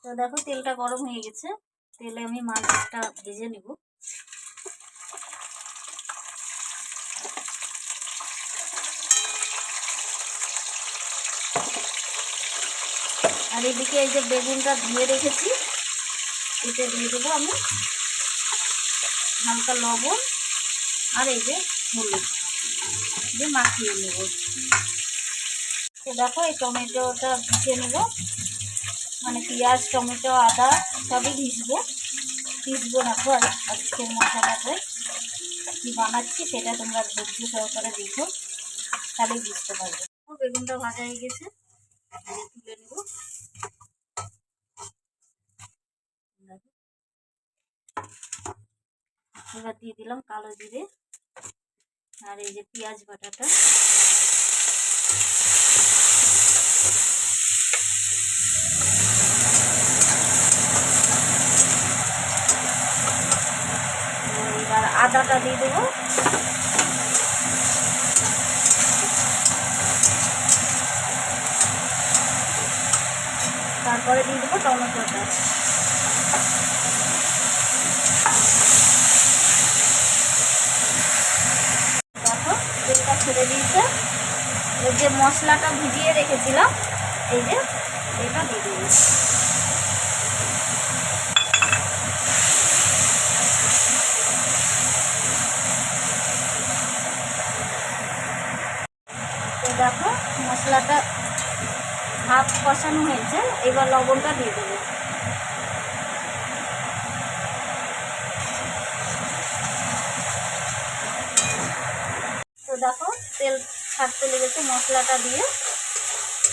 তো দেখো তেলটা গরম হয়ে গেছে, তেলে আমি মাছটা ভেজে নিব। আর এদিকে এই যে বেগুনটা ধুয়ে রেখেছি, এতে দিয়ে দেবো আমি হালকা লবণ আর এই যে হলুদ দিয়ে মাখিয়ে নেব। তো দেখো এই টমেটোটা ভিজিয়ে নেব, মানে পেঁয়াজ টমেটো আদা সবই ভিজবো রাখবো। আর আজকের মশলাটাতে কী বানাচ্ছি সেটা তোমরা ধৈর্য সহকারে দেখো, তাহলেই বুঝতে পারবে। বেগুনটা ভাজা হয়ে গেছে, তুলে নেব। এবার দিয়ে দিলাম কালো জিরে আর এই যে পেঁয়াজ বাটাটা। এবার আদাটা দিয়ে দেবো, তারপরে দিয়ে দেবো টমেটোটা। দেখো তেলটা ছেড়ে দিয়েছে, এই যে মশলাটা ভিজিয়ে রেখেছিলাম এই যে এটা দিয়ে দেবো। তো দেখো মশলাটা হাফ কষানো হয়েছে, এবার লবণটা দিয়ে দেবো। তো দেখো তেল ছাড়তে লেগেছে মশলাটা দিয়ে,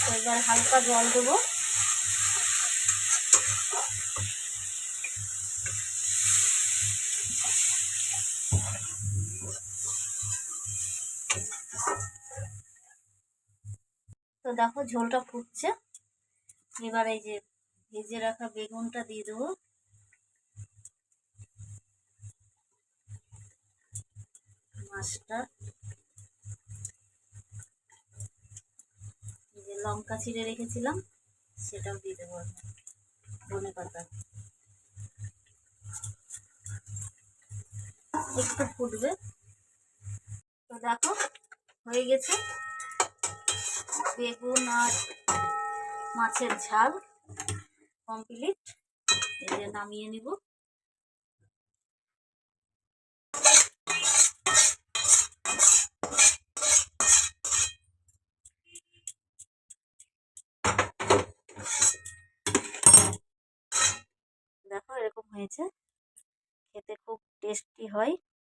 তো এবার হালকা জল দেবো। তো দেখো ঝোলটা ফুটছে, এবার এই যে ভেজে রাখা বেগুনটা দিয়ে দেবো। মাছটা এই যে লঙ্কা ছিঁড়ে রেখেছিলাম সেটাও দিয়ে দেবো, ধনে পাতা। একটু ফুটবে। তো দেখো হয়ে গেছে বেগুন আর মাছের ঝাল কমপ্লিট। এই যে নামিয়ে নিব। দেখো এরকম হয়েছে, খেতে খুব টেস্টি হয়।